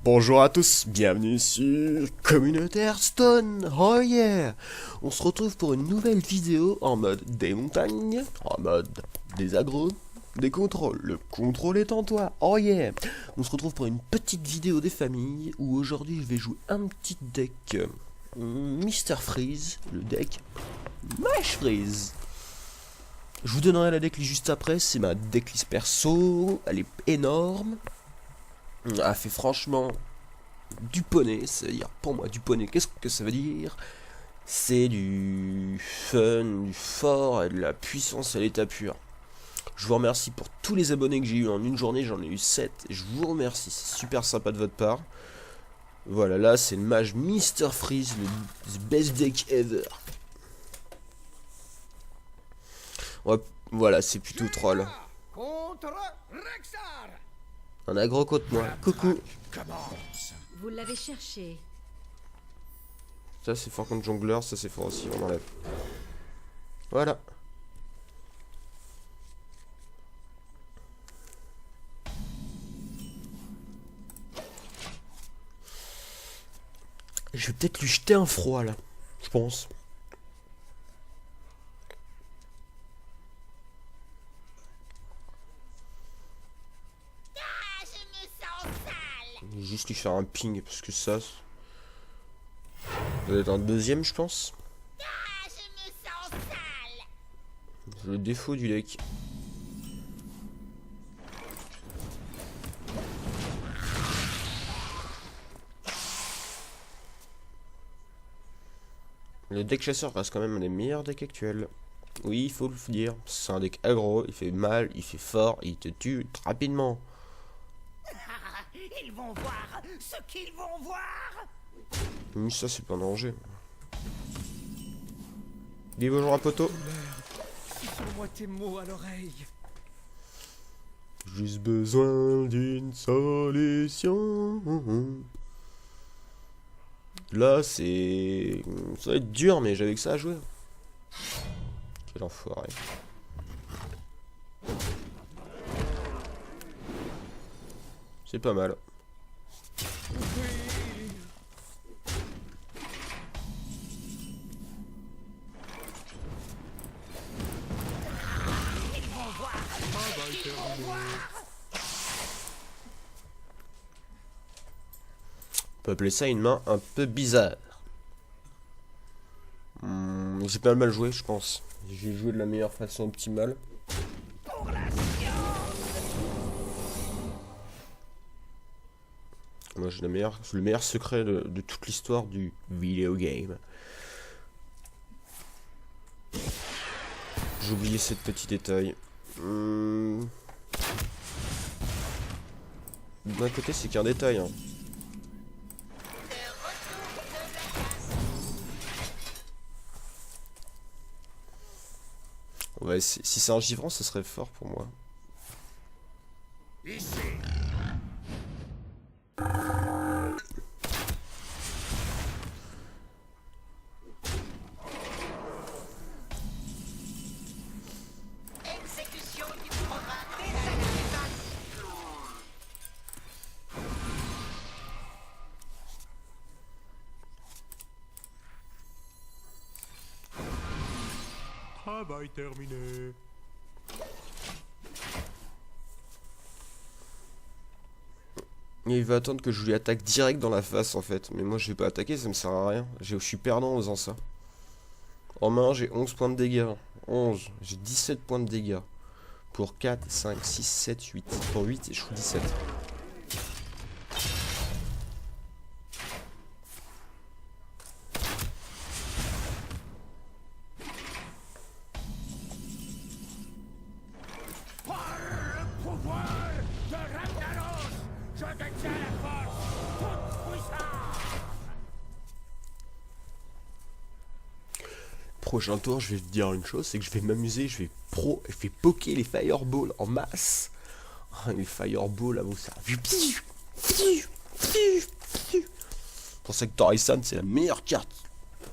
Bonjour à tous, bienvenue sur Communauté Hearthstone, oh yeah. On se retrouve pour une nouvelle vidéo en mode des montagnes, en mode des agros, des contrôles. Le contrôle est en toi, oh yeah. On se retrouve pour une petite vidéo des familles, où aujourd'hui je vais jouer un petit deck Mr Freeze, le deck Mash Freeze. Je vous donnerai la decklist juste après, c'est ma decklist perso, elle est énorme. Elle fait franchement du poney, c'est-à-dire pour moi du poney, qu'est-ce que ça veut dire? C'est du fun, du fort et de la puissance à l'état pur. Je vous remercie pour tous les abonnés que j'ai eu en une journée, j'en ai eu 7, et je vous remercie, c'est super sympa de votre part. Voilà, là c'est le mage Mr Freeze, le best deck ever. Ouais, voilà, c'est plutôt troll. Un aggro contre moi. Coucou. Vous l'avez cherché. Ça c'est fort contre jongleur, ça c'est fort aussi, on enlève. Voilà. Je vais peut-être lui jeter un froid là, je pense. Juste lui faire un ping parce que ça doit être un deuxième je pense. C'est le défaut du deck. Le deck chasseur reste quand même un des meilleurs decks actuels. Oui, il faut le dire. C'est un deck aggro, il fait mal, il fait fort, il te tue rapidement. Ils vont voir ce qu'ils vont voir. Mais ça c'est pas un danger. Dis bonjour à poteau. Moi tes mots à l'oreille. Juste besoin d'une solution. Là c'est... ça va être dur mais j'avais que ça à jouer. Quel enfoiré. C'est pas mal. On peut appeler ça une main un peu bizarre. J'ai pas mal joué, je pense. J'ai joué de la meilleure façon optimale. Moi j'ai le meilleur secret de toute l'histoire du video game. J'ai oublié ce petit détail. D'un côté c'est qu'un détail. Hein. Ouais, si c'est un givrant, ce serait fort pour moi. Ici. Exécution du programme des Travail terminé. Et il va attendre que je lui attaque direct dans la face en fait. Mais moi je vais pas attaquer, ça me sert à rien. Je suis perdant en faisant ça. En main j'ai 11 points de dégâts. 11. J'ai 17 points de dégâts. Pour 4, 5, 6, 7, 8. Pour 8 et je fous 17. Prochain tour, je vais te dire une chose, c'est que je vais m'amuser, je vais poker les fireballs en masse. Les fireballs à vous ça. Pour ça que Torisan c'est la meilleure carte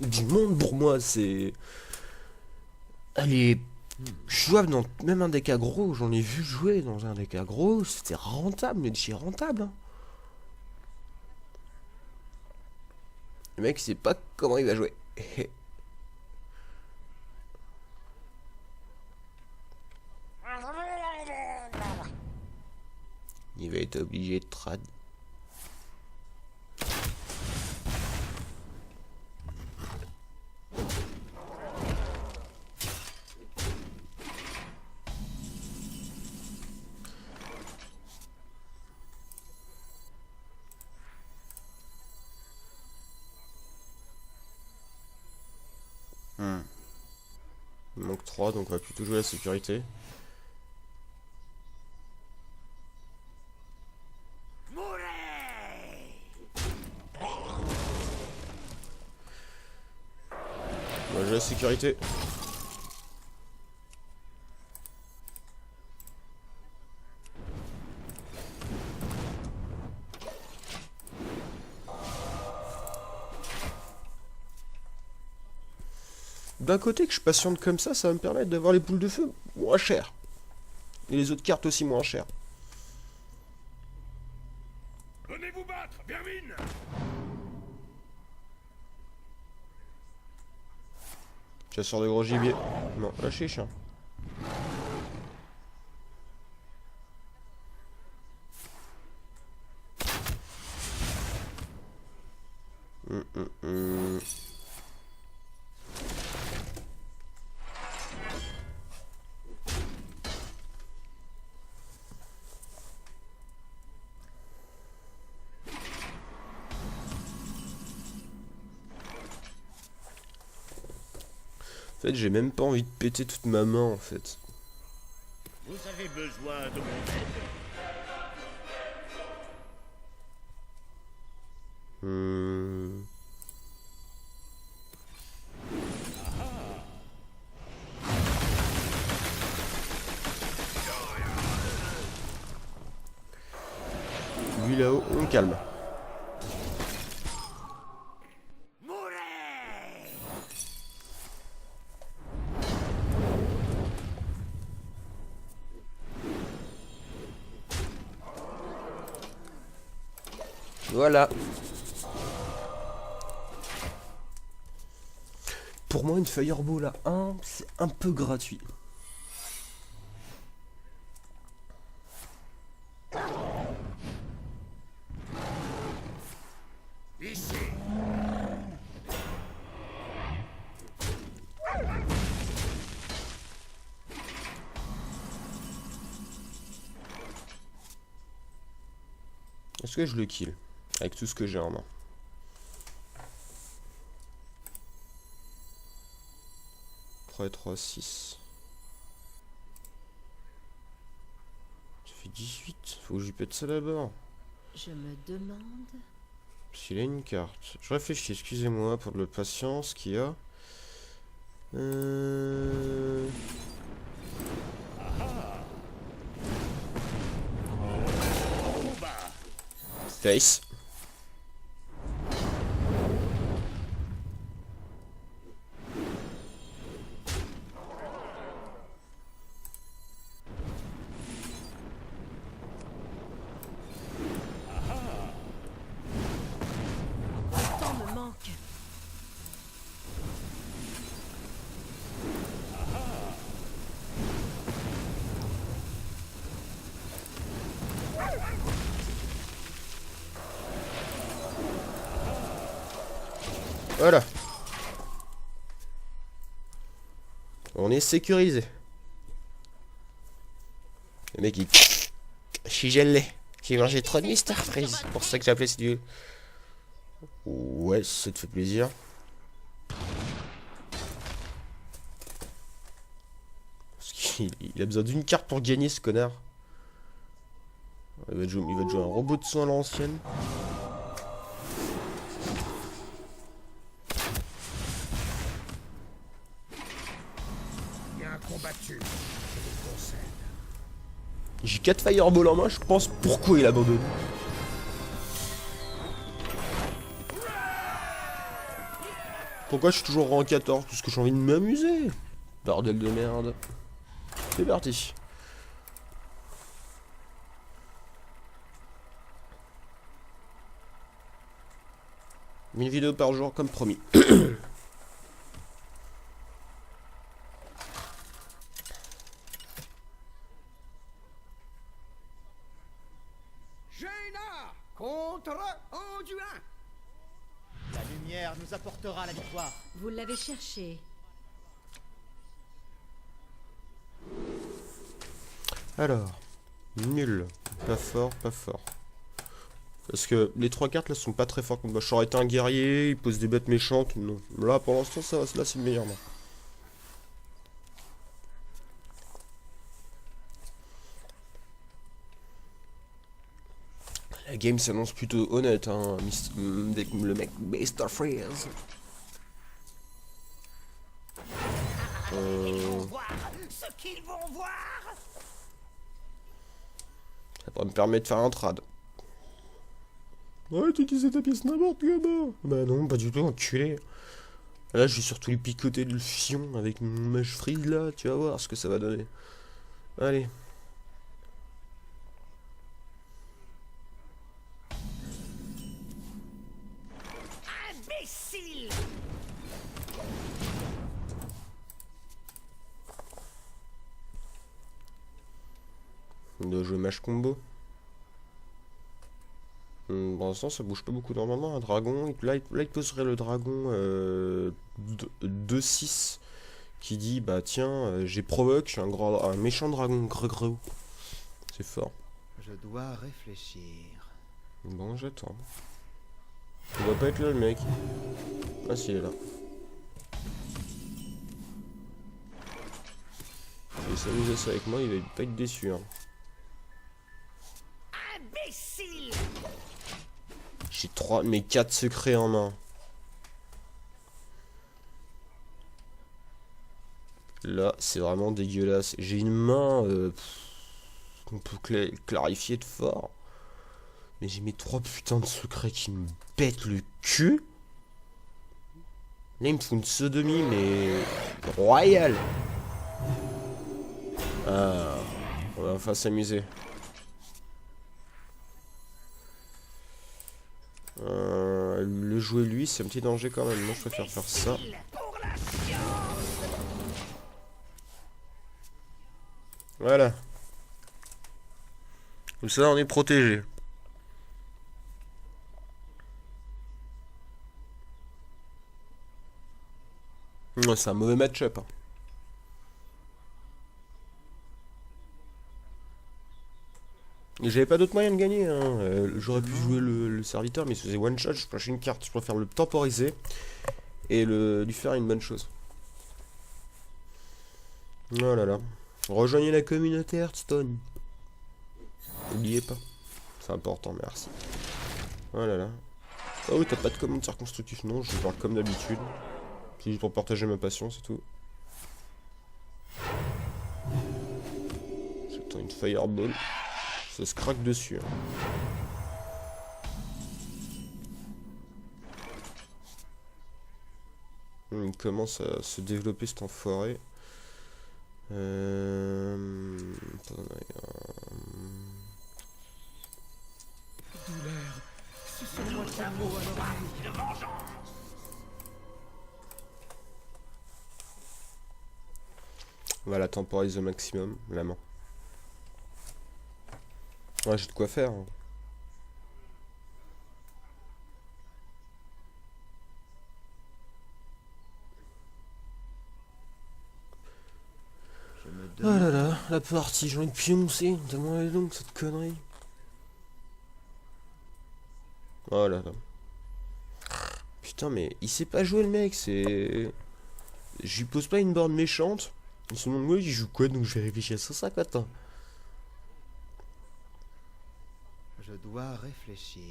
du monde pour moi, c'est... Elle est jouable dans même un deck aggro, j'en ai vu jouer dans un deck aggro, c'était rentable, mais c'est rentable. Hein. Le mec sait pas comment il va jouer. Il va être obligé de trad. Il manque 3, donc on va plutôt jouer la sécurité. On va jouer la sécurité. D'un côté que je patiente comme ça va me permettre d'avoir les boules de feu moins chères. Et les autres cartes aussi moins chères. Venez vous battre, vermine! Chasseur de gros gibier. Non, lâchez chien. En fait, j'ai même pas envie de péter toute ma main en fait. Vous avez besoin de mon aide? Lui là-haut, on le calme. Voilà. Pour moi, une Fireball à 1, c'est un peu gratuit. Ici. Est-ce que je le kill? Avec tout ce que j'ai en main. 3 et 3, 6. Ça fait 18. Faut que j'y pète ça d'abord. Je me demande... S'il a une carte. Je réfléchis, excusez-moi pour de la patience qu'il y a. Face. Le temps me manque. Voilà. On est sécurisé. Le mec il... Je suis gelé. J'ai mangé trop de Mister Freeze. C'est pour ça que j'ai appelé ce duel. Ouais, ça te fait plaisir. Parce qu'il a besoin d'une carte pour gagner ce connard. Il va te jouer un robot de soin à l'ancienne. Il y a un combattu. Je vous conseille. J'ai 4 fireballs en main, je pense pourquoi il abandonne. Pourquoi je suis toujours rang 14? Parce que j'ai envie de m'amuser. Bordel de merde. C'est parti. Une vidéo par jour comme promis. Jaina contre Anduin. La lumière nous apportera la victoire. Vous l'avez cherché. Alors, nul. Pas fort, pas fort. Parce que les 3 cartes là sont pas très fortes. Moi, j'aurais été un guerrier, il pose des bêtes méchantes. Non. Là pour l'instant, ça, là c'est le meilleur. Là. La game s'annonce plutôt honnête, hein, le mec Mr. Freeze. Ils vont voir ce qu'ils vont voir. Ça pourrait me permettre de faire un trad. Ouais, tu disais ta pièce n'importe comment. Bah non, pas du tout, enculé. Là, je vais surtout lui picoter le fion avec mon mèche freeze là, tu vas voir ce que ça va donner. Allez. Imbécile. On doit jouer match combo. Pour l'instant, ça bouge pas beaucoup. Normalement, un dragon. Là, il poserait le dragon 2-6 qui dit bah tiens, j'ai provoque, je suis un méchant dragon gros. C'est fort. Je dois réfléchir. Bon, j'attends. Il doit pas être là le mec. Ah si, il est là. Il va s'amuser ça avec moi, il va pas être déçu. Hein. Imbécile. J'ai mes 4 secrets en main. Là, c'est vraiment dégueulasse. J'ai une main qu'on peut clarifier de fort. Mais j'ai mes 3 putains de secrets qui me pètent le cul. Là, il me faut une sodomie, mais royale. Ah, on va enfin s'amuser. Le jouer lui, c'est un petit danger quand même. Moi, je préfère faire ça. Pour la science. Voilà. Comme ça, on est protégé. Ouais, c'est un mauvais match-up. Hein. Et j'avais pas d'autre moyen de gagner. Hein. J'aurais pu jouer le serviteur, mais il se faisait one shot. Je flash une carte. Je préfère le temporiser et lui faire une bonne chose. Oh là là. Rejoignez la communauté Hearthstone. N'oubliez pas. C'est important, merci. Oh là là. Oh oui, t'as pas de commentaire constructif. Non, je parle comme d'habitude. C'est juste pour partager ma passion, c'est tout. J'attends une fireball. Ça se craque dessus. Hein. Il commence à se développer cet enfoiré. Douleur. Sucez-moi tes mots à l'oreille. On va la temporiser au maximum, la main. Ouais, j'ai de quoi faire. Hein. Oh là là, la partie, j'ai envie de pioncer. Tellement elle est longue cette connerie. Oh là là. Putain, mais il sait pas jouer le mec, c'est. Je lui pose pas une borne méchante. Il se demande, moi, il joue quoi, donc je vais réfléchir sur ça, quoi, attends. Je dois réfléchir.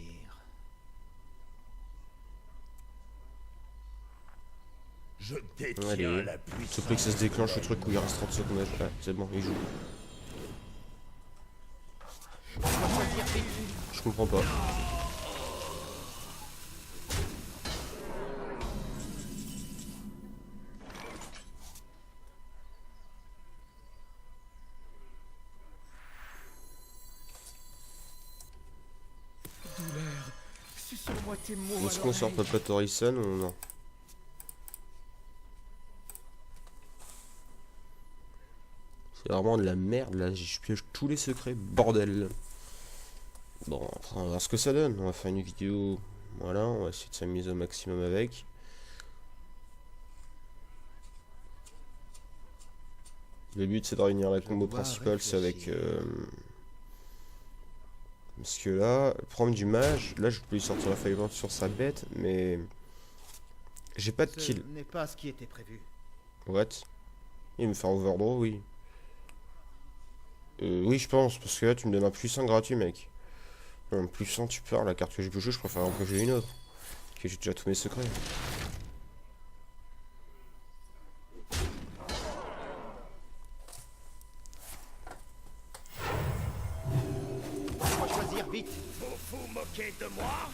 Je détiens Allez, la il puissance. se plaît que ça se déclenche le truc où il reste 30 secondes. Ouais, c'est bon, il joue. Je comprends pas. Suce-moi tes mots Est-ce à qu'on sort l'oreille. Papa Torison ou non? C'est vraiment de la merde là, je pioche tous les secrets, bordel. Bon, après, on va voir ce que ça donne. On va faire une vidéo, voilà, on va essayer de s'amuser au maximum avec. Le but c'est de réunir la combo principale, c'est avec... Parce que là, le problème du mage, là je peux lui sortir la faillite sur sa bête, mais... J'ai pas de Ce kill. n'est pas ce qui était prévu. What? Il me fait un overdraw, oui. Oui, je pense, parce que là, tu me donnes un plus 1 gratuit, mec. Un plus 1, tu pars, la carte que j'ai piochée, je préfère en piocher une autre. Parce que j'ai déjà tous mes secrets. Faut choisir vite. Vous vous moquez de moi?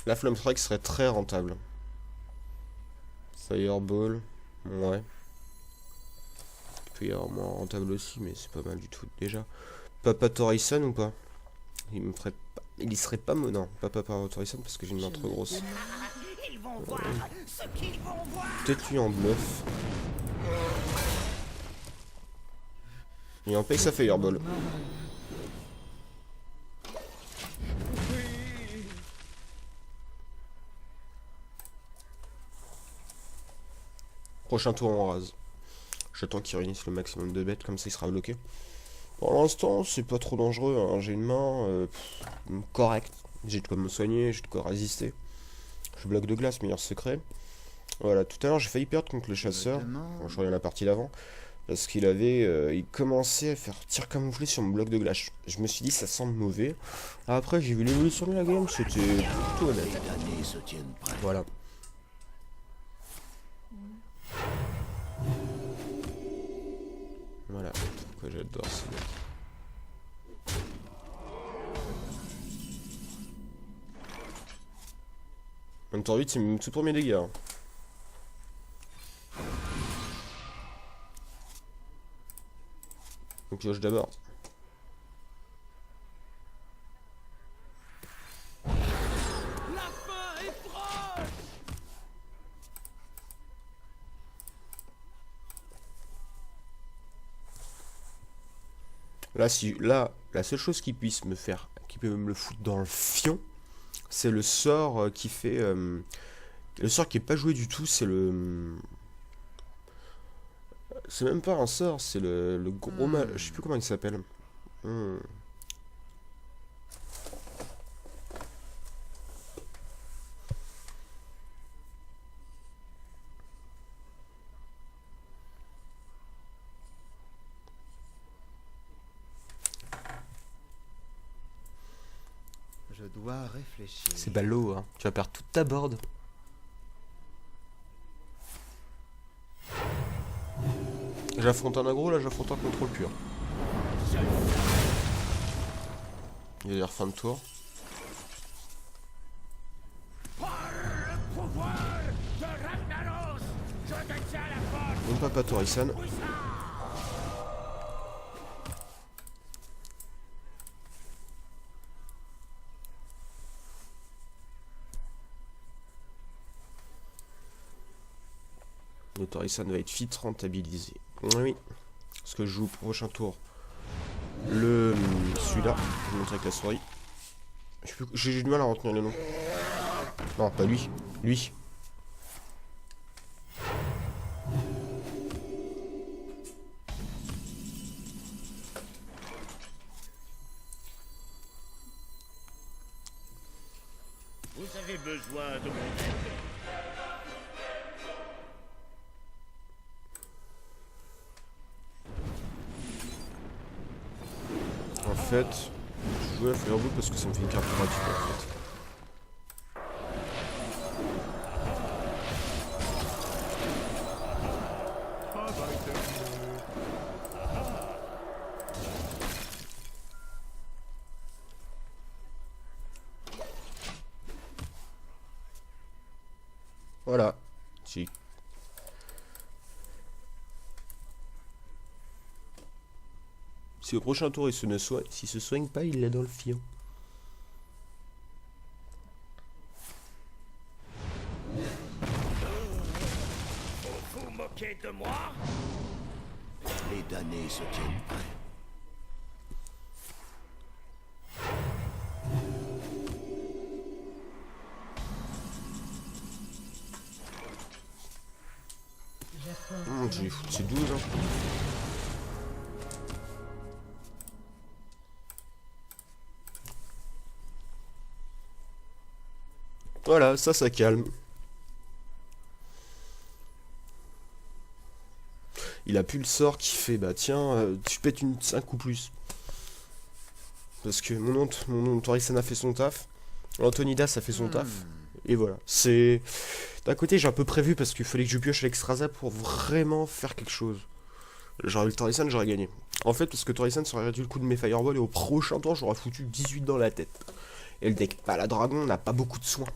La Flamme Strike serait très rentable. Fireball, ouais. Il peut y avoir moins rentable aussi, mais c'est pas mal du tout déjà. Papa Torison ou pas? Il me ferait pas... Il y serait pas non, pas Papa Torison parce que j'ai une main trop grosse. Ils vont voir ce qu'ils vont voir. Peut-être lui en bluff. Et on paye sa Fireball. Prochain tour on rase. J'attends qu'il réunisse le maximum de bêtes, comme ça il sera bloqué. Pour l'instant, c'est pas trop dangereux, hein. J'ai une main correcte. J'ai de quoi me soigner, j'ai de quoi résister. Je bloque de glace, meilleur secret. Voilà, tout à l'heure j'ai failli perdre contre le chasseur. Bon, je reviens à la partie d'avant. Parce qu'il avait, il commençait à faire tir camouflé sur mon bloc de glace. Je me suis dit, ça semble mauvais. Après, j'ai vu l'évolution de la game, c'était plutôt honnête. Voilà. Voilà, pourquoi j'adore ce mec. En tour 8, c'est mon tout premier dégât. Hein. Donc pioche d'abord. La fin est proche. Là, si là, la seule chose qui puisse me faire, qui peut me le foutre dans le fion, c'est le sort qui fait, le sort qui est pas joué du tout, c'est le, c'est même pas un sort, c'est le gros mal, je sais plus comment il s'appelle. Je dois réfléchir. C'est ballot, hein. Tu vas perdre toute ta board. J'affronte un aggro, là j'affronte un contrôle pur. Il va y avoir fin de tour. Pouvoir de Ragnaros! Je détiens la force! Mon papa Torison. Le Torison va être fit rentabilisé. Oui. Parce que je joue au prochain tour. Le celui-là. Je vais vous montrer avec la souris. J'ai du mal à retenir le nom. Non, pas lui. Lui. Vous avez besoin de mon aide. En fait, je joue à Fireball parce que ça me fait une carte gratuite en fait. Voilà. Si. Si au prochain tour il s'il se soigne pas, il l'a dans le fion. Vous vous moquez de moi? Les damnés se tiennent prêts. Je vais foutre ces 12 hein. Voilà, ça calme. Il a plus le sort qui fait, bah tiens, tu pètes une 5 ou plus. Parce que mon Torisan a fait son taf. Antonidas a fait son taf. Et voilà. C'est... D'un côté, j'ai un peu prévu parce qu'il fallait que je pioche l'Exstrasza pour vraiment faire quelque chose. J'aurais eu le Torisan, j'aurais gagné. En fait, parce que Torisan, ça aurait réduit le coup de mes Fireballs et au prochain tour, j'aurais foutu 18 dans la tête. Et le deck Paladragon n'a pas beaucoup de soins.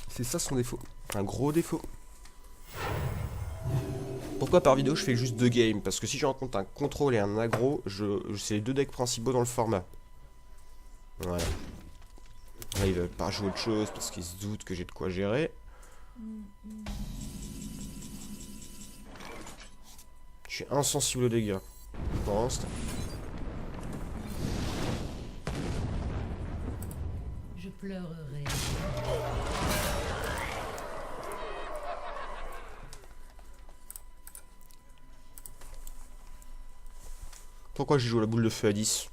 C'est ça son défaut. Un gros défaut. Pourquoi par vidéo je fais juste 2 games? Parce que si je rencontre un contrôle et un aggro, c'est les 2 decks principaux dans le format. Voilà. Là, ils veulent pas jouer autre chose parce qu'ils se doutent que j'ai de quoi gérer. Je suis insensible aux dégâts. Pour l'instant. Je pleurerai. Pourquoi j'ai joué la boule de feu à 10?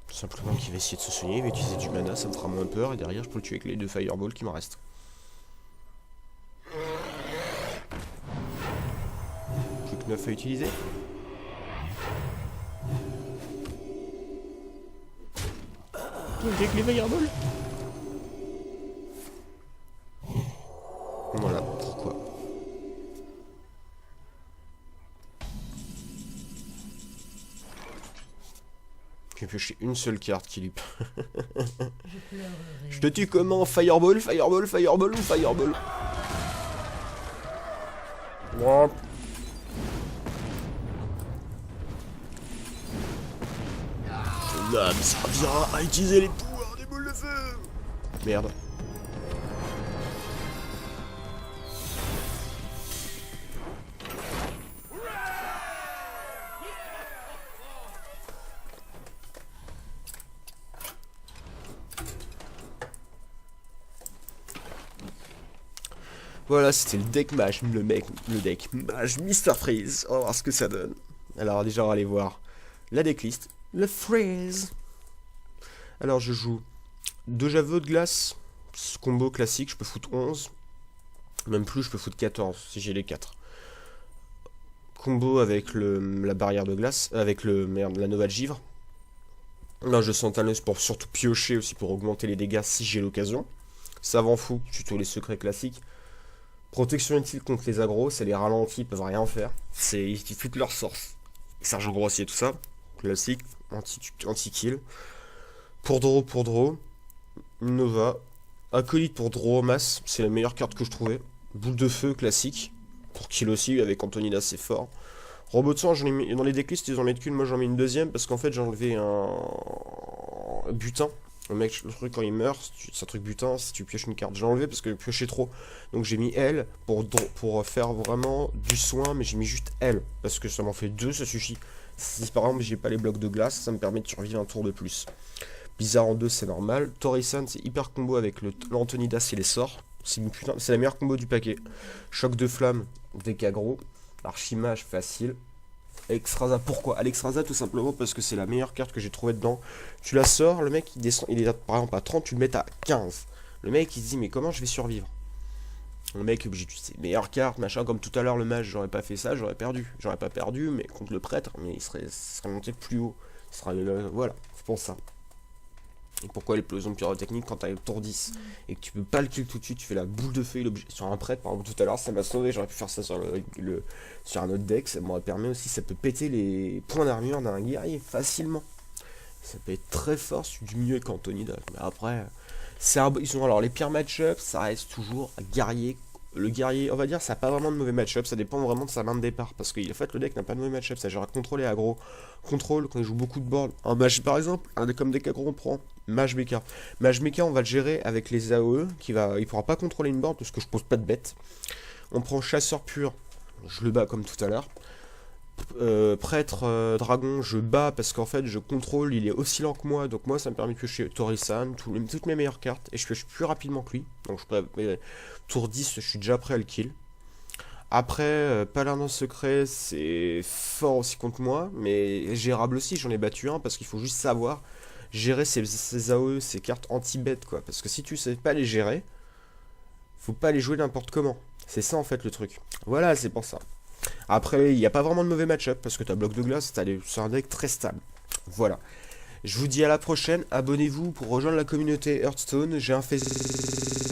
Tout simplement qu'il va essayer de se soigner, il va utiliser du mana, ça me fera moins peur, et derrière je peux le tuer avec les 2 fireballs qui m'en restent. Plus que 9 à utiliser. Avec les fireballs. Voilà, pourquoi. J'ai pioché une seule carte qui lui... Je te tue comment? Fireball, fireball, fireball ou fireball? Ouais. Ton âme servira à utiliser les pouvoirs des boules de feu. Merde. Voilà, c'était le deck mage, le deck mage Mr. Freeze. On va voir ce que ça donne. Alors déjà, on va aller voir la decklist. Le Freeze. Alors, je joue 2 javelots de glace. Combo classique, je peux foutre 11. Même plus, je peux foutre 14 si j'ai les 4. Combo avec la barrière de glace, avec la Nova de Givre. Là, je sens Thanos pour surtout piocher aussi pour augmenter les dégâts si j'ai l'occasion. Savant fou, tuto les secrets classiques. Protection utile contre les agros, c'est les ralentis, ils peuvent rien faire. Ils foutent leur source. Serge grossier, tout ça. Classique, anti-kill. Pour draw. Nova. Acolyte pour draw masse, c'est la meilleure carte que je trouvais. Boule de feu classique. Pour kill aussi, avec Antonidas c'est fort. Robot de sang, j'en ai mis, dans les decklists, ils en mettent qu'une, moi j'en mets une deuxième parce qu'en fait j'ai enlevé un butin. Le mec, le truc quand il meurt, c'est un truc butin, si tu pioches une carte. J'ai enlevé parce que je piochais trop. Donc j'ai mis elle pour faire vraiment du soin, mais j'ai mis juste elle. Parce que ça m'en fait 2, ça suffit. Si par exemple j'ai pas les blocs de glace, ça me permet de survivre un tour de plus. Blizzard en 2, c'est normal. Torisan, c'est hyper combo avec l'Antonidas et les sorts. C'est la meilleure combo du paquet. Choc de flamme, deck aggro. Archimage, facile. Alexstrasza, pourquoi? Alexstrasza, tout simplement parce que c'est la meilleure carte que j'ai trouvée dedans. Tu la sors, le mec il descend, il est par exemple à 30, tu le mets à 15. Le mec il se dit mais comment je vais survivre? Le mec est obligé d'utiliser les meilleures cartes, machin, comme tout à l'heure le mage, j'aurais pas fait ça, j'aurais perdu. J'aurais pas perdu, mais contre le prêtre, mais il serait monté plus haut. Il sera, voilà, c'est pour ça. Et pourquoi l'explosion pyrotechnique quand t'as le tour 10 et que tu peux pas le kill tout de suite, tu fais la boule de feu sur un prêtre, par exemple tout à l'heure ça m'a sauvé, j'aurais pu faire ça sur sur un autre deck, ça m'aurait permis aussi, ça peut péter les points d'armure d'un guerrier facilement. Ça peut être très fort, c'est du mieux qu'Antonidas, mais après, alors les pires match-ups, ça reste toujours guerrier le guerrier, on va dire, ça n'a pas vraiment de mauvais match-up, ça dépend vraiment de sa main de départ, parce que en fait, le deck n'a pas de mauvais match-up, ça gère à contrôle et aggro. Contrôle, quand il joue beaucoup de board, un mage par exemple, comme deck aggro, on prend Mage Mecha. Mage Mecha, on va le gérer avec les AOE, il pourra pas contrôler une board, parce que je pose pas de bête. On prend Chasseur Pur, je le bats comme tout à l'heure. Prêtre Dragon, je bats parce qu'en fait je contrôle, il est aussi lent que moi, donc moi ça me permet de piocher Torisan, toutes mes meilleures cartes, et je pioche plus rapidement que lui, donc tour 10 je suis déjà prêt à le kill. Après, Paladin Secret, c'est fort aussi contre moi, mais gérable aussi, j'en ai battu un, parce qu'il faut juste savoir gérer ses AOE, ses cartes anti-bête, quoi, parce que si tu sais pas les gérer, faut pas les jouer n'importe comment, c'est ça en fait le truc. Voilà, c'est pour ça. Après, il n'y a pas vraiment de mauvais match-up parce que tu as bloc de glace, c'est un deck très stable. Voilà. Je vous dis à la prochaine. Abonnez-vous pour rejoindre la communauté Hearthstone. J'ai un Facebook.